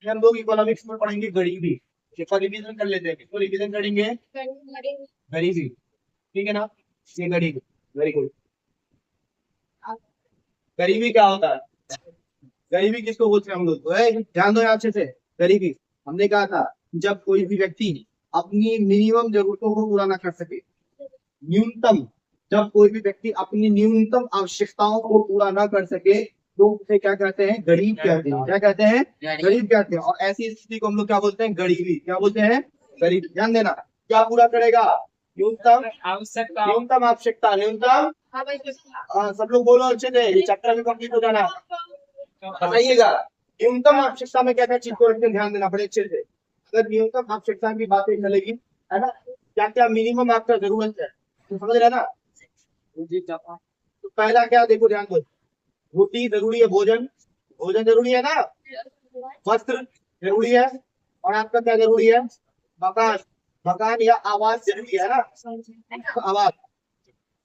हम लोग इकोनॉमिक्स में पढ़ेंगे गरीबी। इसका रिवीजन कर लेते हैं। इसको रिवीजन करेंगे गरीबी, ठीक है ना। ये गरीबी, वेरी गुड। गरीबी क्या होता है? गरीबी किसको बोलते हैं हम लोग? तो ध्यान दो अच्छे से। गरीबी हमने कहा था जब कोई भी व्यक्ति अपनी मिनिमम जरूरतों को पूरा ना कर सके, न्यूनतम, जब कोई भी व्यक्ति अपनी न्यूनतम आवश्यकताओं को पूरा ना कर सके तो उसे क्या कहते हैं? गरीब कहते हैं। क्या कहते हैं? गरीब कहते हैं। और ऐसी स्थिति को हम लोग क्या बोलते हैं? गरीबी। क्या बोलते हैं? गरीब। ध्यान देना, क्या पूरा करेगा? न्यूनतम आवश्यकता, न्यूनतम आवश्यकता, न्यूनतम। सब लोग बोलो अच्छे से, ये चैप्टर भी कंप्लीट हो जाना है। बताइएगा न्यूनतम आवश्यकता में क्या क्या चीज को रखते हैं, ध्यान देना बड़े अच्छे से। अगर न्यूनतम आवश्यकता की बातें चलेगी, है ना, क्या क्या मिनिमम आपका जरूरत है, तो समझ रहे ना। तो पहला क्या, देखो ध्यान दो, रोटी जरूरी है, भोजन, भोजन जरूरी है ना, वस्त्र जरूरी है, और आपका क्या जरूरी है? मकान, मकान या आवास जरूरी है ना, आवास।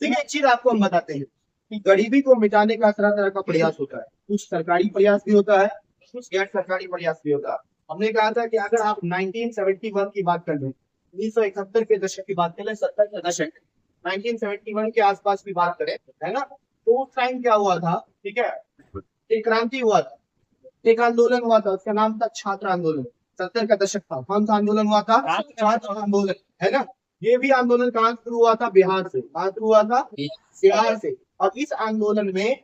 ठीक है, एक चीज आपको हम बताते हैं कि गरीबी को मिटाने का तरह तरह का प्रयास होता है। कुछ सरकारी प्रयास भी होता है, कुछ गैर सरकारी प्रयास भी होता है। हमने कहा था कि अगर आप 1971 की बात कर लें, 1971 के दशक की बात करें, 70 के दशक, 1971 के आसपास की बात करें, है ना, तो उस टाइम क्या हुआ था? ठीक है, एक क्रांति हुआ था, एक आंदोलन हुआ था, उसका नाम था छात्र आंदोलन। 70 का दशक था। कौन सा आंदोलन हुआ था? छात्र आंदोलन, है ना। ये भी आंदोलन कहाँ शुरू हुआ था? बिहार से। कहाँ शुरू हुआ था? बिहार से। और इस आंदोलन में,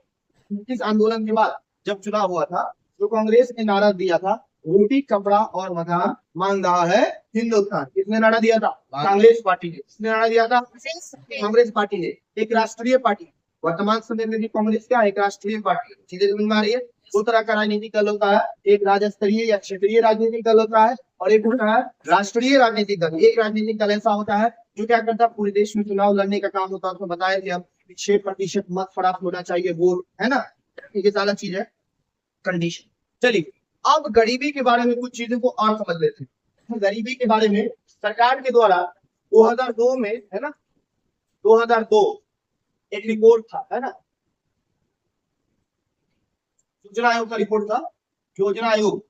इस आंदोलन के बाद जब चुनाव हुआ था तो कांग्रेस ने नारा दिया था, रोटी कपड़ा और मकान मांग रहा है हिंदुस्तान। किसने नारा दिया था? कांग्रेस पार्टी ने। किसने नारा दिया था? कांग्रेस पार्टी ने। एक राष्ट्रीय पार्टी, वर्तमान समय में भी कांग्रेस क्या है? एक राष्ट्रीय पार्टी। चीजें समझ में आ रही है? दो तरह का राजनीतिक दल होता है, एक राज्य स्तरीय या क्षेत्रीय राजनीतिक दल होता है, और एक होता है राष्ट्रीय राजनीतिक दल। एक राजनीतिक दल ऐसा होता है जो क्या करता है? पूरे देश में चुनाव लड़ने का काम होता है। उसको बताया कि हम 6% मत फराक होना चाहिए वोट, है ना। ये सारा चीज है, कंडीशन। चलिए, अब गरीबी के बारे में कुछ चीजों को और समझ लेते हैं। गरीबी के बारे में सरकार के द्वारा 2002 में, है ना, 2002 एक रिपोर्ट था, है ना, योजना आयोग का रिपोर्ट था। योजना आयोग,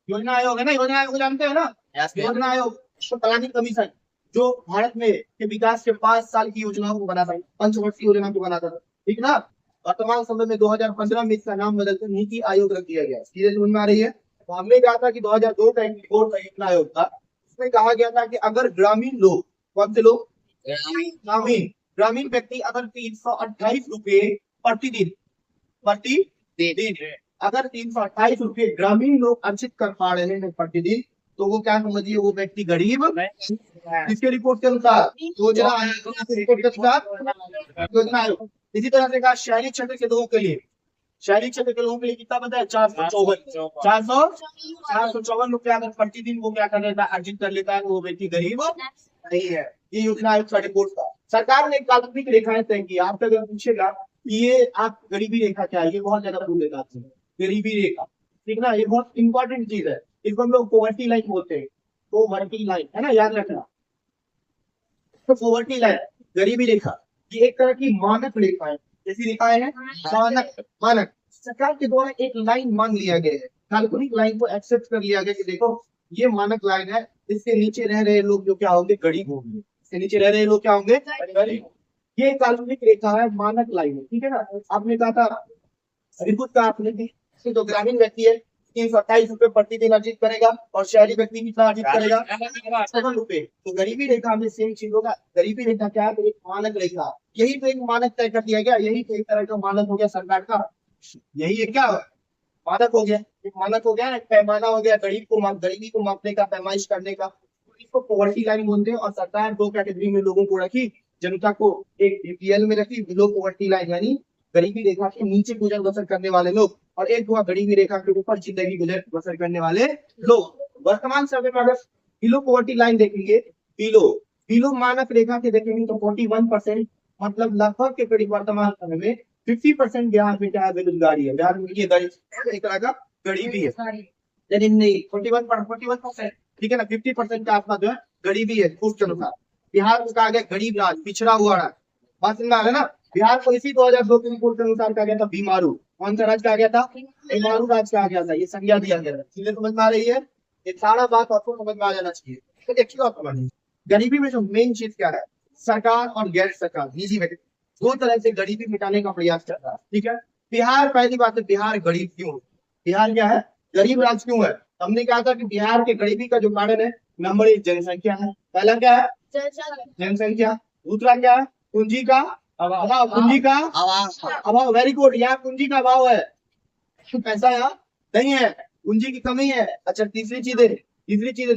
योजना आयोग है ना, योजना आयोग जानते हैं ना। योजना आयोग, प्लानिंग कमीशन, जो भारत में के विकास के 5 साल की योजनाओं को बनाता है, पंचवर्षीय योजना को बनाता था, ठीक ना। वर्तमान समय में 2015 में इसका नाम बदलकर नीति आयोग रख दिया गया। सीधे समझ में आ रही है? तो हमने कहा था कि 2002 का एक रिपोर्ट था योजना आयोग का, उसमें कहा गया था कि अगर ग्रामीण लोग, कौन से लोग? ग्रामीण, ग्रामीण व्यक्ति अगर 328 रुपए प्रतिदिन, प्रतिदिन, अगर 328 रुपए ग्रामीण लोग अर्जित कर पा रहे हैं प्रतिदिन, तो वो क्या समझिए? वो व्यक्ति गरीब। इसके रिपोर्ट के अनुसार, योजना आयोग रिपोर्ट के अनुसार, योजना आयोग। इसी तरह से कहा शहरी क्षेत्र के लोगों के लिए, शहरी क्षेत्र के लोगों के लिए कितना बताया? 454 रुपया अगर प्रतिदिन वो क्या कर लेता है? अर्जित कर लेता है, वो व्यक्ति गरीब नहीं है। ये योजना आयोग का रिपोर्ट था। सरकार ने काल्पनिक रेखाएं तय की। आपसे अगर पूछेगा ये आप गरीबी रेखा क्या है, ये बहुत ज्यादा भूल लेगा आपसे। गरीबी रेखा, ठीक ना, ये बहुत इंपॉर्टेंट चीज है। इसको हम लोग पॉवर्टी लाइन बोलते हैं। पॉवर्टी लाइन, है ना, याद रखना। तो पॉवर्टी लाइन, गरीबी रेखा, ये एक तरह की मानक रेखा है। जैसी रेखाएं हैं, मानक, मानक। सरकार के द्वारा एक लाइन मान लिया गया है, काल्पनिक लाइन को एक्सेप्ट कर लिया गया कि देखो ये मानक लाइन है, इसके नीचे रह रहे लोग जो क्या होंगे? गरीब होंगे। इसके नीचे रह रहे लोग क्या होंगे? गरीब। ये काल्पनिक रेखा है, मानक लाइन है, ठीक है ना। आपने कहा था, रिपोर्ट का आपने दी, तो ग्रामीण व्यक्ति है 328 रुपए प्रतिदिन अर्जित करेगा, और शहरी व्यक्ति कितना अर्जित करेगा? 7 रुपए। तो गरीबी रेखा में सेम चीज होगा। गरीबी रेखा क्या है? तो एक मानक रेखा, यही तो एक मानक तय कर दिया गया, यही तो एक तरह का मानक हो गया सरकार का। यही एक क्या मानक हो गया? एक मानक हो गया, एक पैमाना हो गया गरीब को, गरीबी को मापने का, पैमाइश करने का। इसको पॉवर्टी लाइन बोलते हैं। और सरकार 2 कैटेगरी में लोगों को रखी, जनता को एक बीपीएल में रखी, बिलो पॉवर्टी लाइन, यानी गरीबी रेखा के नीचे गुजर बसर करने वाले लोग, और एक हुआ गरीबी रेखा के ऊपर जिंदगी गुजर बसर करने वाले लोग। वर्तमान समय में अगर बिलो पॉवर्टी लाइन देखेंगे, बिलो, बिलो मानक रेखा के देखेंगे तो 41%, मतलब लगभग के करीब वर्तमान समय में 50% बिहार में क्या है? बेरोजगारी है। बिहार में ये एक तरह का गरीबी है, लेकिन नहीं 41%, ठीक है ना। 50% के आसपास जो है गरीबी है उसके अनुसार। बिहार को कहा गया गरीब राज्य, पिछड़ा हुआ राज्य। बात समझ में आ रहा है ना। बिहार को इसी 2002 के रिपोर्ट के अनुसार कहा गया था बीमारू। कौन सा राज कहा गया था? परमाणु राज कहा गया था, ये संज्ञा दिया गया था। चीजें समझ में आ रही है? ये सारा बात आपको समझ में आ जाना चाहिए। तो देखिए आप समझिए, गरीबी में जो मेन चीज क्या है, सरकार और गैर सरकार निजी में दो तरह से गरीबी मिटाने का प्रयास कर रहा है। ठीक है, बिहार पहली बात है, बिहार गरीब क्यों है? बिहार क्या है? गरीब राज्य क्यों है? हमने कहा था कि बिहार के गरीबी का जो कारण है, नंबर एक जनसंख्या है। पहला क्या है? जनसंख्या। दूसरा क्या है? पूंजी का अभाव। पूंजी का अभाव, वेरी गुड, यहाँ पूंजी का अभाव है, पैसा यहाँ नहीं है, पूंजी की कमी है। अच्छा, तीसरी चीज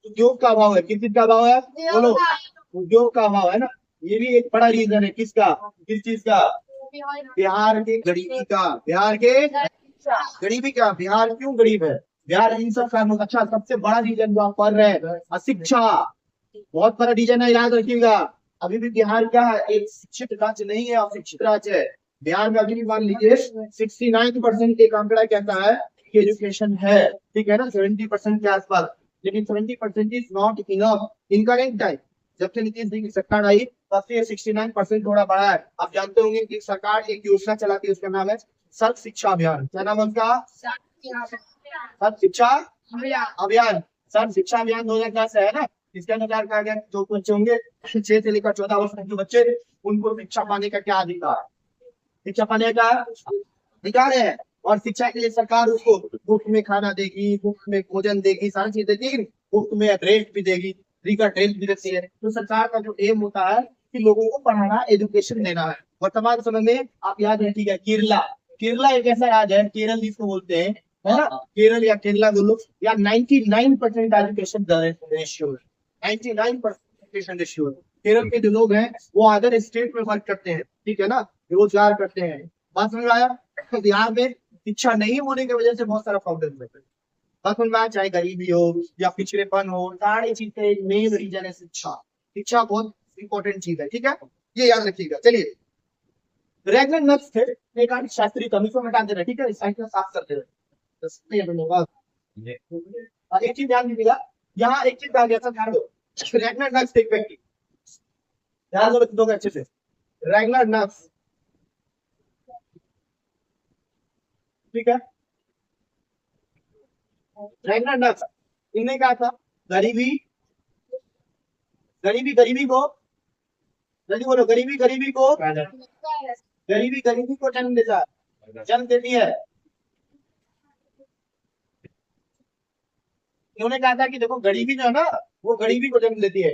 उद्योग का अभाव है। किस चीज का अभाव है? बोलो, उद्योग का अभाव है ना। ये भी एक बड़ा रीजन है। किसका? किस चीज का? बिहार के गरीबी का। बिहार के गरीबी का। बिहार क्यों गरीब है? बिहार इन सब कारणों। अच्छा, सबसे बड़ा रीजन जो आप पढ़ रहे हैं, अशिक्षा, बहुत बड़ा रीजन है, याद रखिएगा। अभी भी बिहार क्या है? एक शिक्षित राज्य नहीं है, अशिक्षित राज्य है। बिहार में अभी भी मान लीजिए 69% एक आंकड़ा कहता है कि एजुकेशन है, ठीक है ना, 70% के आसपास, लेकिन 70% is not enough. Incorrect time, जब से नीतीश जी की सरकार आई तब से 69% थोड़ा बढ़ा है। आप जानते होंगे कि सरकार एक योजना चलाती है, उसका नाम है सर्व शिक्षा अभियान। क्या नाम है उसका? सर्व शिक्षा अभियान। सर्व शिक्षा अभियान 2010 से है ना। इसके अनुसार कहा गया जो बच्चे होंगे 6 से लेकर 14 वर्ष के जो बच्चे, उनको शिक्षा पाने का क्या अधिकार? शिक्षा पाने का अधिकार है। और शिक्षा के लिए सरकार उसको मुफ्त में खाना देगी, मुफ्त में भोजन देगी, सारी चीजें देगी, मुफ्त में ड्रेस भी देगी, फ्री का ड्रेस भी देती है। तो सरकार का जो एम होता है कि लोगों को पढ़ाना, एजुकेशन देना है। वर्तमान समय में आप याद रखिएगा, केरला, केरला एक ऐसा राज्य है, केरल जिसको बोलते हैं, है ना, केरल या केरला बोलो, या 99% एजुकेशन रेशियो है। 99% एजुकेशन रेशियो है। केरल के जो लोग हैं वो अदर स्टेट में वर्क करते हैं, ठीक है ना, रोजगार करते हैं। बात समझ आया? बिहार में शिक्षा नहीं होने की वजह से बहुत सारा प्रॉब्लम है। बात समझ में आया? चाहे गरीबी हो या पिछड़ेपन हो, सारी चीजें मेन रीजन है शिक्षा। शिक्षा बहुत इंपॉर्टेंट चीज है, ठीक है, ये याद रखिएगा। चलिए, रेगुलर नक्स थे, एक आठ शास्त्री कमी को हटा देना, ठीक है, साइकिल साफ करते रहे। एक चीज ध्यान दीजिएगा, यहाँ एक चीज कहा गया था, ध्यान दो, रेगुलर नक्स एक व्यक्ति, ध्यान दो दोगे अच्छे से, रेगुलर नक्स, ठीक है, रेगुलर नक्स, इन्हें कहा था गरीबी, गरीबी गरीबी को, जल्दी बोलो, गरीबी गरीबी को, गरीबी गरीबी को जन्म देता, जन्म देती है। इन्होंने कहा था कि देखो गरीबी जो है ना, वो गरीबी को जन्म देती है।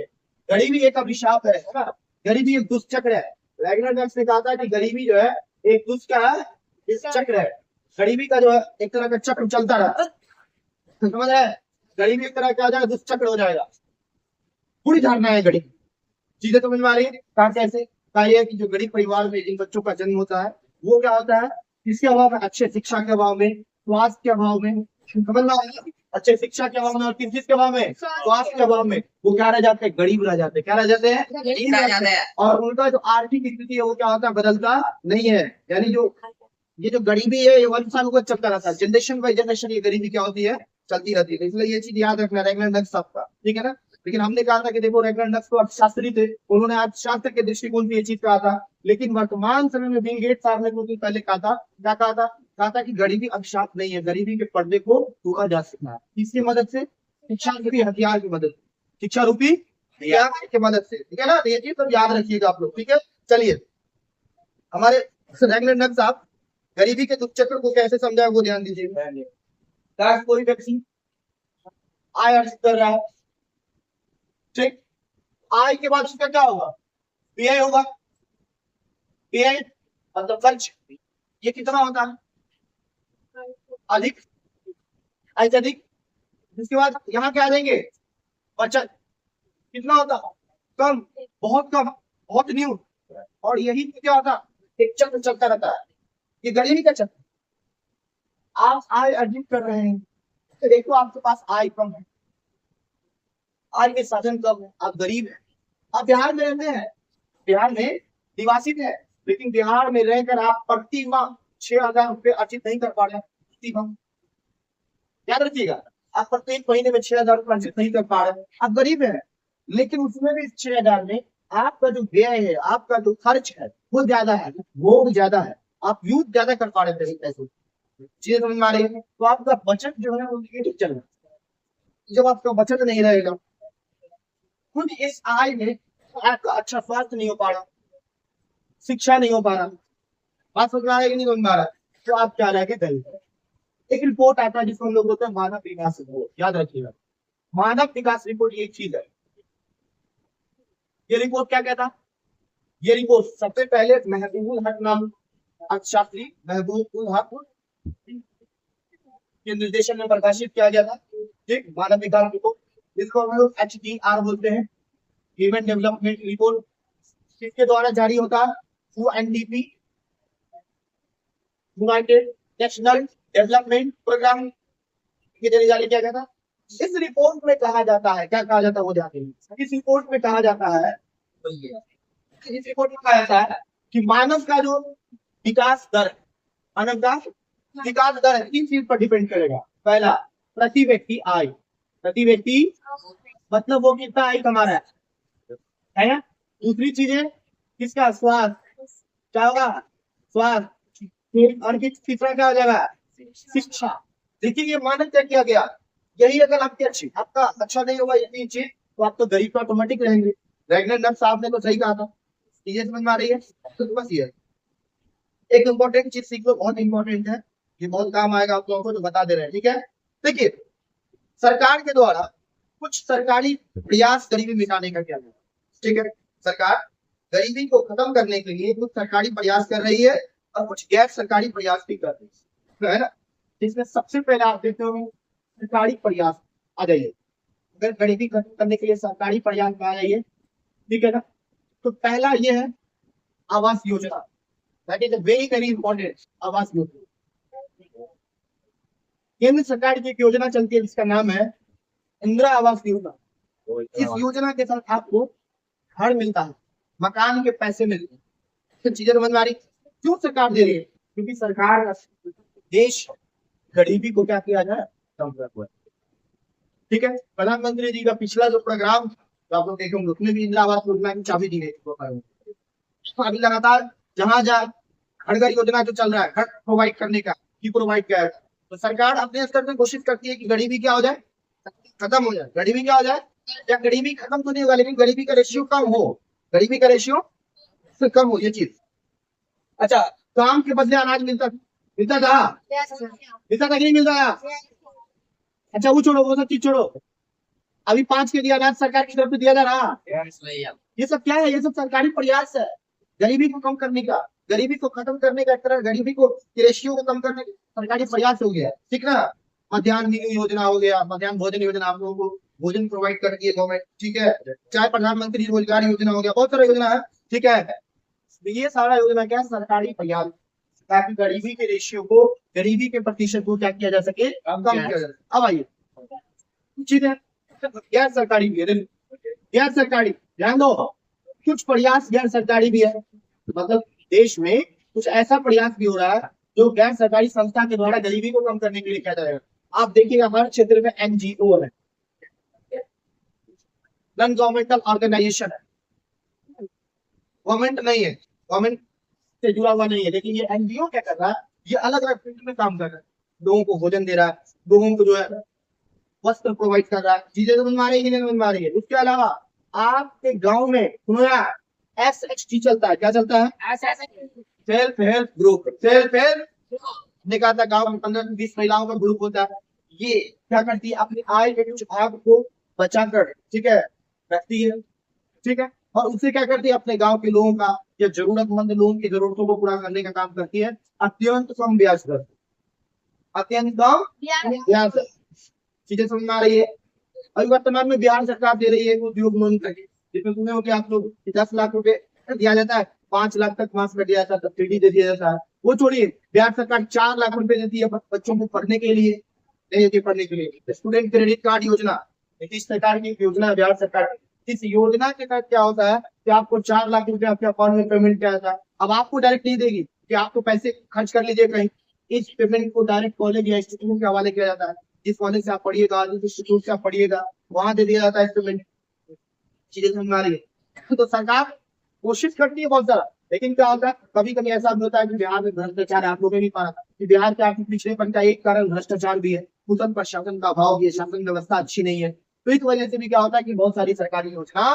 गरीबी एक अभिशाप है ना, गरीबी एक दुष्चक्र है। रेगुलर नक्स ने कहा था कि गरीबी जो है एक दुष्चक्र है। गरीबी का जो है एक तरह का चक्र चलता रहता, समझ रहे हैं? गरीबी एक तरह का हो जाएगा, दुष्चक्र हो जाएगा। पूरी धारणा है गरीब, चीजें समझ में आ रही है? कहा कैसे? कहा यह कि जो गरीब परिवार में जिन बच्चों का जन्म होता है, वो क्या होता है, किसके अभाव में? अच्छे शिक्षा के अभाव में, स्वास्थ्य के अभाव में, समझ में आया? अच्छे शिक्षा के अभाव में और किस चीज के अभाव में? स्वास्थ्य के अभाव में। वो क्या रह जाते हैं? गरीब रह जाते हैं। क्या रह जाते हैं? गरीब रह जाते हैं। और उनका जो आर्थिक स्थिति है वो क्या होता है? बदलता नहीं है। यानी जो ये जो गरीबी है ये वंशानुगत चलता रहता है, जनरेशन बाई जनरेशन ये गरीबी क्या होती है? चलती रहती है। इसलिए ये चीज याद रखना, रेगुलर नक्स आपका, ठीक है ना। लेकिन हमने कहा था कि देखो रेगुलर नक्स तो शास्त्री थे, उन्होंने आज शास्त्र के दृष्टिकोण से ये चीज कहा था। लेकिन वर्तमान समय में बिल गेट्स साहब ने कुछ दिन पहले कहा था, क्या कहा था? कहा था कि गरीबी अभिशाप नहीं है, गरीबी के पर्दे को तोड़ा जा सकता है। किसकी मदद से? शिक्षा रूपी हथियार की मदद, शिक्षा रूपी हथियार की मदद से, ठीक है ना। ये चीज सब याद रखिएगा आप लोग, ठीक है। चलिए, हमारे रेगुलर नक्स साहब गरीबी के दुष्चक्र को कैसे समझाया वो ध्यान दीजिए। कोई व्यक्ति आय अर्जित कर रहा है, ठीक, आय के बाद उसका क्या होगा? व्यय होगा। व्यय मतलब खर्च, ये कितना होता है? अधिक, आय से अधिक। इसके बाद यहाँ क्या देंगे? बचत, कितना होता? कम, बहुत कम, बहुत न्यून। और यही क्या होता? एक चक्र चलता रहता है, ये गरीबी का चक्र। आप आय अर्जित कर रहे हैं तो देखो आपके पास आय कम है, आय के साधन कम है, आप गरीब हैं। आप बिहार में रहते हैं, बिहार में निवासित है, लेकिन बिहार में रहकर आप प्रति माह 6,000 रुपये अर्जित नहीं कर पा रहे हैं। याद रखिएगा, आप प्रत्येक महीने में 6,000 रुपये अर्जित नहीं कर पा रहे हैं, आप गरीब हैं। लेकिन उसमें भी 6,000 में आपका जो व्यय है, आपका जो खर्च है वो ज्यादा है, भोग ज्यादा है। आप यूज ज्यादा कर पा रहे थे पैसे, चीजें समझ में आ रही है। तो आपका बचत जो है वो नेगेटिव चल रहा है। जब आपका बचत नहीं रहेगा, खुद इस आय में आपका अच्छा स्वास्थ्य नहीं हो पा रहा, शिक्षा नहीं हो पा रहा, बात समझ में आ रहा है कि नहीं समझ में आ रहा है, तो आप क्या रह गए गरीब। एक रिपोर्ट आता है जिसको हम लोग बोलते हैं मानव विकास रिपोर्ट, याद रखिएगा। मानव विकास रिपोर्ट एक चीज है। ये रिपोर्ट क्या कहता है? ये रिपोर्ट सबसे पहले महबूबुल हक नाम अर्थशास्त्री महबूबुल हक के निर्देशन में प्रकाशित किया गया था, ठीक, मानव विकास रिपोर्ट, जिसको हम लोग HDR बोलते हैं, ह्यूमन डेवलपमेंट रिपोर्ट। किसके द्वारा जारी होता है? UNDP, United National Development Programme के जरिए जारी किया गया था। इस रिपोर्ट में कहा जाता है, क्या कहा जाता है वो ध्यान दीजिए। इस रिपोर्ट में कहा जाता है, इस रिपोर्ट में कहा जाता है कि मानव का जो विकास दर, मानव का विकास दर 3 चीज पर डिपेंड करेगा। पहला, प्रति व्यक्ति आय, प्रति व्यक्ति मतलब वो कितना आय कमा रहा है ना। दूसरी चीज है किसका? स्वास्थ्य, क्या होगा? स्वास्थ्य। और तीसरा क्या हो जाएगा? शिक्षा। देखिए ये मानक क्या किया गया, यही अगर आपका अच्छा नहीं होगा इतनी चीज, तो आप तो गरीब तो ऑटोमेटिक रहेंगे। रैगनर नर्स साहब ने तो सही कहा था, चीजें समझ में आ रही है। तो बस ये एक इम्पोर्टेंट चीज सीख लो, बहुत इंपॉर्टेंट है, ये बहुत काम आएगा आप लोगों को, तो बता दे रहे हैं, ठीक है। देखिए सरकार के द्वारा कुछ सरकारी प्रयास गरीबी मिटाने का किया गया, ठीक है। सरकार गरीबी को खत्म करने के लिए कुछ सरकारी प्रयास कर रही है और कुछ गैर सरकारी प्रयास भी कर रही है ना। जिसमें सबसे पहले आप देखते हो सरकारी प्रयास आ जाइए, अगर गरीबी खत्म करने के लिए सरकारी प्रयास आ जाइए, ठीक है ना। तो पहला ये है Awas Yojana, that is very very important. Awas Yojana केंद्र सरकार की एक योजना चलती है जिसका नाम है इंदिरा आवास योजना। इस योजना के साथ आपको घर मिलता है, मकान के पैसे मिलते हैं। तो चीजें समझ में आ रही, क्यों सरकार दे रही है? क्योंकि सरकार देश गरीबी को क्या किया जाए, कम कर, ठीक है। प्रधानमंत्री जी का पिछला जो प्रोग्राम तो आप लोग देखे होंगे, उसमें भी इंदिरा आवास योजना की चाबी दी गई। अभी लगातार जहां जहां घर घर योजना जो चल रहा है, घर प्रोवाइड करने का, की प्रोवाइड किया है, तो सरकार अपने स्तर से कोशिश करती है कि गरीबी क्या हो जाए, खत्म हो जाए। गरीबी क्या हो जाए, या गरीबी खत्म तो नहीं होगा लेकिन गरीबी का रेशियो कम हो, गरीबी का रेशियो कम हो, ये चीज। अच्छा, काम के बदले अनाज मिलता था, मिलता था कि नहीं मिलता था? अच्छा वो छोड़ो, वो सब चीज छोड़ो, अभी 5 के दिया अनाज सरकार की तरफ से दिया जा रहा। ये सब क्या है? ये सब सरकारी प्रयास है गरीबी को कम करने का, गरीबी को खत्म करने का, एक तरह गरीबी को रेशियो को कम करने का सरकारी प्रयास हो गया, ठीक ना। मध्याह्न योजना हो गया, मध्याह्न भोजन योजना, आप लोगों को भोजन प्रोवाइड कर रही है गवर्नमेंट, ठीक है। चाहे प्रधानमंत्री रोजगार योजना हो गया, बहुत सारा योजना है, ठीक है। ये सारा योजना क्या है? सरकारी प्रयास, ताकि गरीबी के रेशियो को, गरीबी के प्रतिशत को क्या किया जा सके, कम किया जा सके। अब आइए चीजें गैर सरकारी भी है, गैर सरकारी ध्यान दो, कुछ प्रयास गैर सरकारी भी है, मतलब देश में कुछ ऐसा प्रयास भी हो रहा है जो गैर सरकारी संस्था के द्वारा गरीबी को कम करने के लिए किया जाएगा। आप देखिएगा हर क्षेत्र में NGO है, नॉन गवर्नमेंटल ऑर्गेनाइजेशन है, गवर्नमेंट नहीं है, गवर्नमेंट से जुड़ा हुआ नहीं है, लेकिन ये NGO क्या कर रहा है, ये अलग अलग फील्ड में काम कर रहा है, लोगों को भोजन दे रहा है, लोगों को जो है वस्त्र प्रोवाइड कर रहा है, चीजें समझ में आ रही है कि नहीं समझ में आ रही है। उसके अलावा आपके गांव में सुनो यार SHG चलता है, क्या चलता है? Self help group, self help ने कहा था गांव में 15 से 20 महिलाओं का ग्रुप होता है। ये क्या करती है? अपनी आय के कुछ भाग को बचाकर, ठीक है, रखती है, ठीक है, और उससे क्या करती है? अपने गांव के लोगों का या जरूरतमंद लोगों की जरूरतों को पूरा करने का काम करती है, अत्यंत कम ब्याज दर, अत्यंत कम ब्याज दर। चीजें समझ में आ रही है। अभी वर्तमान में बिहार सरकार दे रही है उद्योग लोन का, जिसमें सुने हो कि आप लोग 10 लाख रुपए दिया जाता है, 5 लाख तक मास में दिया जाता है, सब्सिडी दे दिया जाता है। वो छोड़िए, बिहार सरकार 4 लाख रुपए देती है बच्चों को पढ़ने के लिए, पढ़ने के लिए स्टूडेंट क्रेडिट कार्ड योजना, नीतीश सरकार की योजना है बिहार सरकार की। इस योजना के तहत क्या होता है कि आपको 4 लाख रुपए आपके अकाउंट में पेमेंट किया जाता है। अब आपको डायरेक्ट नहीं देगी कि आपको पैसे खर्च कर लीजिए कहीं, इस पेमेंट को डायरेक्ट कॉलेज या इंस्टीट्यूट के हवाले किया जाता है, जिस कॉलेज से आप पढ़िएगा, जिस इंस्टीट्यूट से आप पढ़िएगा, वहां दे दिया जाता है पेमेंट। चीजें समझ में आ रही है। तो सरकार कोशिश करती है बहुत सारा, लेकिन क्या होता है, कभी कभी ऐसा भी होता है कि बिहार में भ्रष्टाचार, आप लोगों ने भी पाया कि बिहार के आर्थिक पिछड़ेपन का एक कारण भ्रष्टाचार भी है, कुशल प्रशासन का अभाव भी है, शासन व्यवस्था अच्छी नहीं है। तो इस वजह से भी क्या होता है कि बहुत सारी सरकारी योजना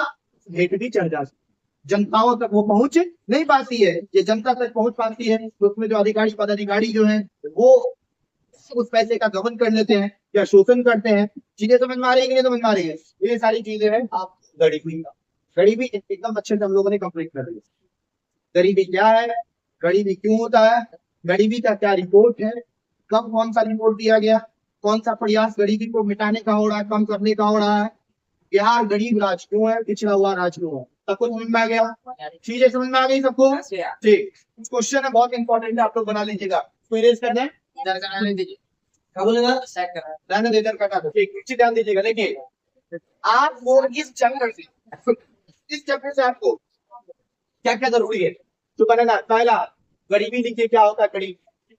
भेंट भी चढ़ जाती है, जनताओं तक वो पहुंच नहीं पाती है। ये जनता तक पहुंच पाती है तो उसमें जो अधिकारी पदाधिकारी जो है वो उस पैसे का गबन कर लेते हैं या शोषण करते हैं। चीजें समझ में आ रही है कि नहीं समझ में आ रही है? ये सारी चीजें हैं। आप गरीबी का, गरीबी एकदम अच्छे से हम लोगों ने कंप्लीट कर दी। गरीबी क्या है, गरीबी क्यों होता है, गरीबी का क्या रिपोर्ट है, कब कौन सा रिपोर्ट दिया गया, कौन सा प्रयास गरीबी को मिटाने का हो रहा है, कम करने का हो रहा है, बिहार गरीब राज्य क्यों है, पिछड़ा हुआ राज्य क्यों है। सबको समझ में आ गया? चीजें समझ में आ गई सबको? ठीक, क्वेश्चन है बहुत इंपॉर्टेंट है, आप लोग बना लीजिएगा। कोई रेस कर दें, रहने दीजिए, क्या बोलेगा, रहने दे, इधर कटा दो। ठीक, नीचे ध्यान दीजिएगा। देखिए आपको इस चैप्टर से आपको क्या क्या जरूरी है तो बनाना। पहला, गरीबी नीचे क्या होता है, गरीबी।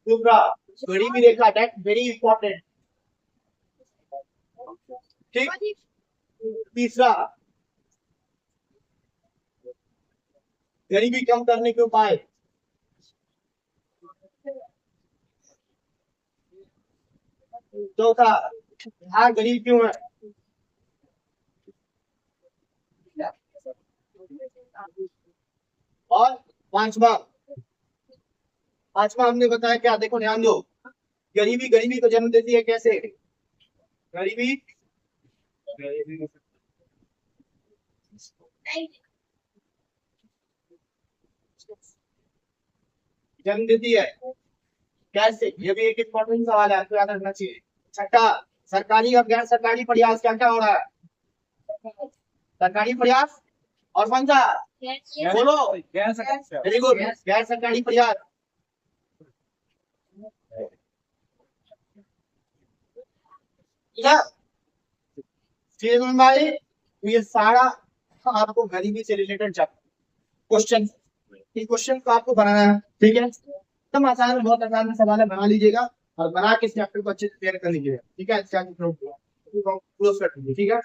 दूसरा, गरीबी रेखा, दैट वेरी इंपॉर्टेंट। ठीक, तीसरा, गरीबी कम करने के उपाय। चौथा, हाँ गरीब क्यों है। और पांचवा, हमने बताया क्या, देखो ध्यान दो, गरीबी गरीबी को जन्म देती है कैसे, गरीबी जन्म देती है कैसे, ये भी एक इंपॉर्टेंट सवाल है, आपको याद रखना चाहिए। छठा, सरकारी और गैर सरकारी प्रयास क्या क्या हो रहा है, सरकारी प्रयास और कौन सा, बोलो, वेरी गुड, गैर सरकारी प्रयास। भाई ये सारा आपको गरीबी से रिलेटेड क्वेश्चन, ये क्वेश्चन को आपको बनाना है। ठीक है, एकदम आसान, बहुत आसान सवाल है, बना लीजिएगा और बना के इस चैप्टर को अच्छे से क्लियर कर लीजिएगा। ठीक है, क्लोज कर दीजिए। ठीक है।